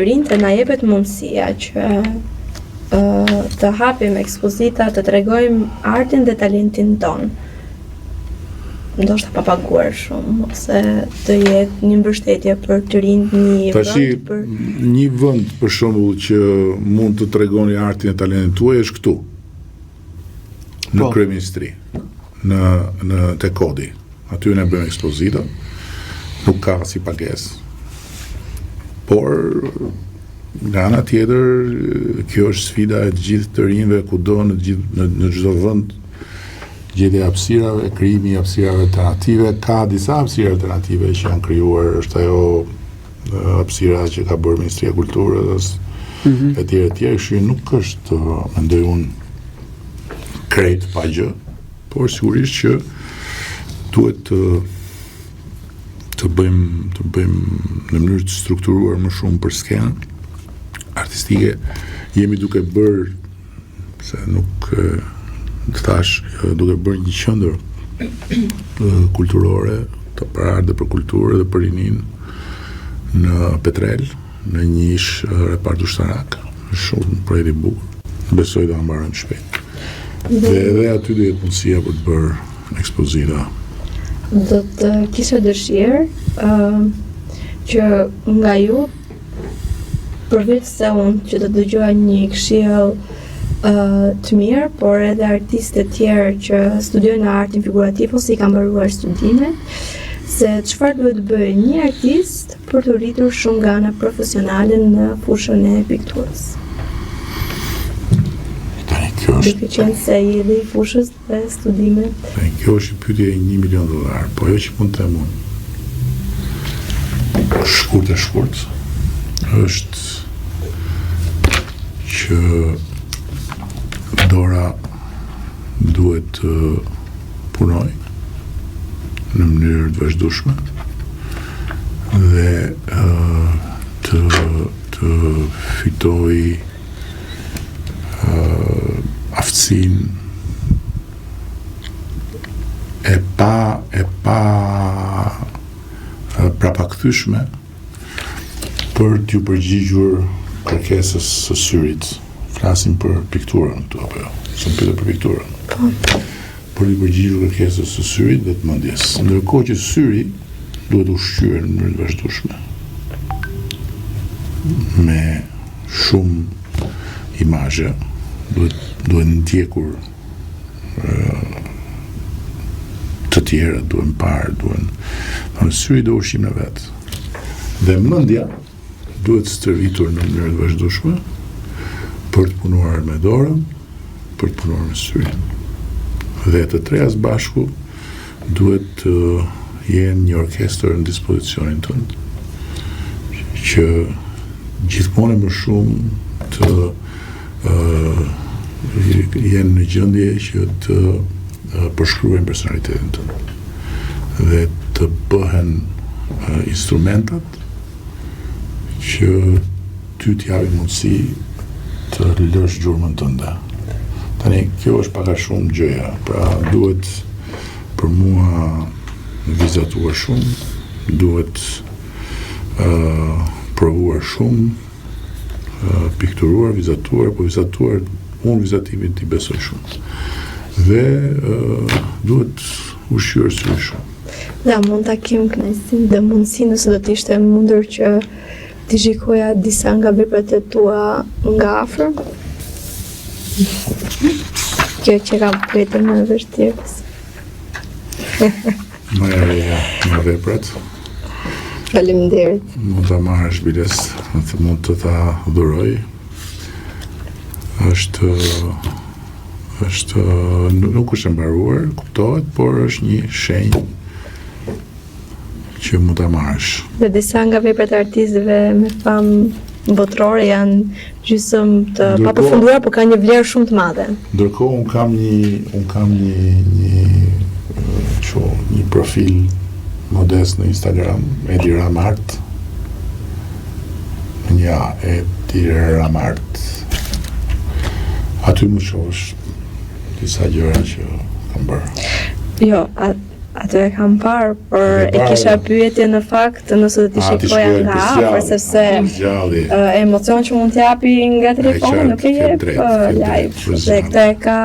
Rinjtë na jepet mundësia që të hapim ekspozita, të tregojmë artin dhe talentin ton. Ndoshta pa paguar shumë, ose të jetë një mbështetje për të rinjt një vend për një vend për shembull që mund të tregoni artin e talentin tuaj është këtu. Në kryeministri, në te Kodi. Aty ne bëjmë ekspozita. Nuk ka si pagesë. Por nga ana tjetër, kjo është sfida e të gjithë të rinjve kudo në çdo vend. Gjetja e hapësirave, krijimi i hapësirave alternative, ka disa hapësira alternative që janë krijuar, është ajo hapësira që ka bërë Ministria e Kulturës, etj. Kështu nuk është, mendoj unë, krejt pa gjë, por sigurisht që duhet të bëjmë në mënyrë të strukturuar më shumë për skenën artistike. Jemi duke bërë, se nuk të thash, duke bërë një qendër kulturore, të për art dhe për kulturë dhe për rinin në Petrel, në një ish repart ushtarak, shumë projekt i bukur. Besoj të ambarëm shpejt. Dhe edhe aty do jetë mundësia për të bërë ekspozita. Do të kisha dëshirë që nga ju, përveç se unë që të dëgjoja një këshill të mirë, por edhe artistë të tjerë që studiojnë artin figurativ ose i kanë mbaruar studimet, se çfarë duhet bëjë një artist për të rritur shumë nga ana profesionale në fushën e pikturës. Duke qenë se i dhe i fushës dhe studimet. Kjo është pyetje e $1 milion, po ajo që mund të them unë, shkurt, është që Dora duhet të punoj në mënyrë të vazhdueshme dhe të fitoj aftësinë e pa prapakthyer për t'ju përgjigjur kërkesës së syrit. Flasim për pikturën këtu apo jo? S'm pyet për pikturën. Për t'ju përgjigjur kërkesës së syrit dhe të mendjes. Ndërkohë që syri duhet ushqyer në mënyrë të vazhdueshme me shumë imazhe, duhet ndjekur të tjera, duhet parë, syri do ushqim në vetë. Dhe mendja duhet stërvitur në mënyrë të vazhdueshme për të punuar me dorën, për të punuar me syrin. Dhe të treja së bashku duhet të jenë një orkestër në dispozicionin tënd, që gjithmonë më shumë të jenë në gjendje që të përshkruajnë personalitetin tënd dhe të bëhen instrumentat që ty t'javi mundësi të lësh gjurmën tënde. Tani, kjo është pak a shumë gjëja, pra duhet për mua vizatuar shumë, duhet provuar shumë, pikturuar, vizatuar, po vizatuar, unë vizatimin t'i besoj shumë. Dhe duhet ushqyer syri shumë. Dhe mund ta kem kënaqësinë dhe mundësinë nëse do të ishte mundur që t'i shikoja disa nga veprat e tua nga afër. Kjo që ka pritur më vështirë. Më veprat. Faleminderit. Mund ta marrësh biles, mund të ta dhuroj. Është nuk është e mbaruar, kuptohet, por është një shenjë që mund ta marrësh. Dhe disa nga veprat e artistëve me famë botërore janë gjysmë të papërfunduara, por kanë një vlerë shumë të madhe. Ndërkohë un kam një profil modest në Instagram, Edi Ramart. Edi Ramart. Aty më shohësh disa gjëra që kam bërë. Jo, Atë e kam parë, por e kisha pyetje në fakt nëse do t'i shikoja nga afër, sepse emocion që mund t'japi nga telefoni nuk e jep live. Dhe këtë e ka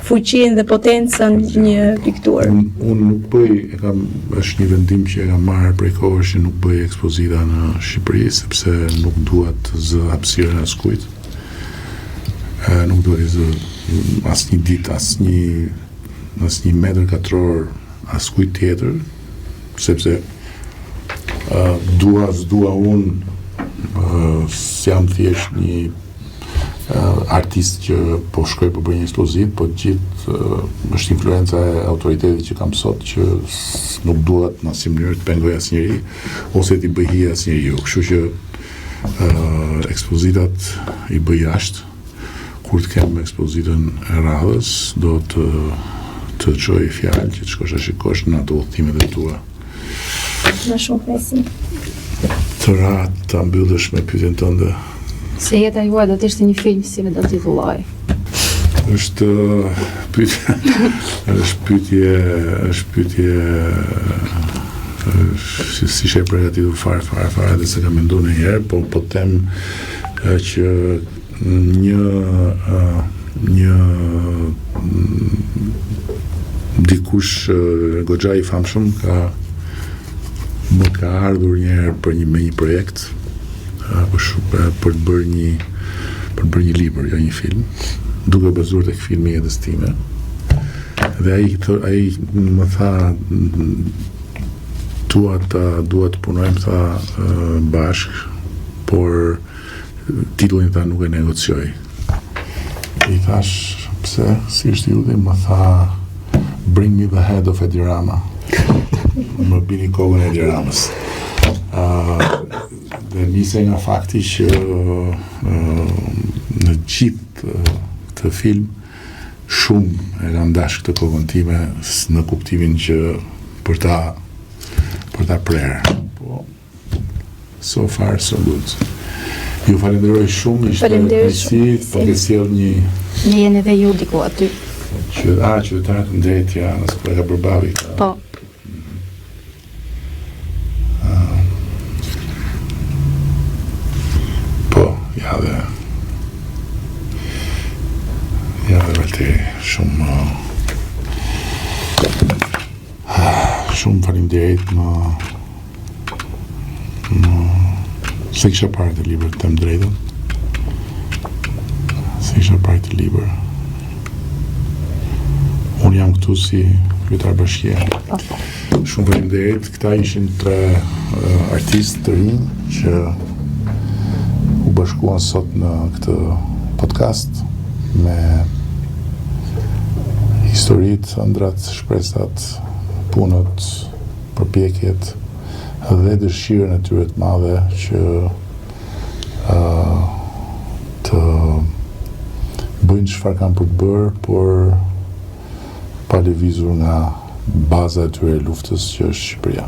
fuqinë dhe potencën një pikturë. Unë nuk bëj, është një vendim që e kam marrë prej kohësh që nuk bëj ekspozita në Shqipëri, sepse nuk dua të zë hapësirën askujt. Nuk dua të zë asnjë ditë, asnjë metër katror askujt tjetër, sepse dua unë jam thjesht një artist që po shkoj po bëj një ekspozit, po gjithë është influenca e autoritetit që kam sot që nuk duhet në asnjë mënyrë të pengoj asnjëri ose t'i bëj hije asnjëriu. Kështu që ekspozitat i bëj jashtë. Kur të kem ekspozitën e radhës, do të çoj fjalë që të shkosh a shikosh në ato udhëtimet e tua. Më shumë presim. Të rahat ta mbyllësh me pyetjen tënde. Se jeta juaj do të ishte një film, si me do të titulloj? Është pyetje si she përgatitur fare dhe se kam menduar një herë, po them që një dikush goxha i famshëm më ka ardhur një herë me një projekt për të bërë një libër, jo një film, duke bazuar tek filmi i jetës time. Dhe ai më tha dua të punojmë tha bashk, por titullin tha nuk e negocioj. I thash, pse, si është ju, dhe më tha, bring me the head of Edi Rama. Më bini kokën e Edi Ramës. Dhe nise nga fakti që në gjithë këtë film shumë e kam dash këtë kokën time në kuptimin që për ta prerë. Po, so far so good. Ju falenderoj shumë, ishte po ke sjell një jeni dhe ju diku aty. Qytetarët ndërtit janë, s'po e ka përbavi. Po. Po, ja dhe vërtet shumë faleminderit se kisha parë të libër të më drejtën. Se kisha parë të libër. Unë jam këtu si kryetar bashkie. Shumë faleminderit. Këta ishin 3 artistë të rinj që u bashkuan sot në këtë podcast me historitë, ëndrat, shpresat, punët, përpjekjet dhe dëshirën e tyre të madhe që të bëjnë çfarë kanë për të bërë, por pa lëvizur nga baza e tyre e luftës që është Shqipëria.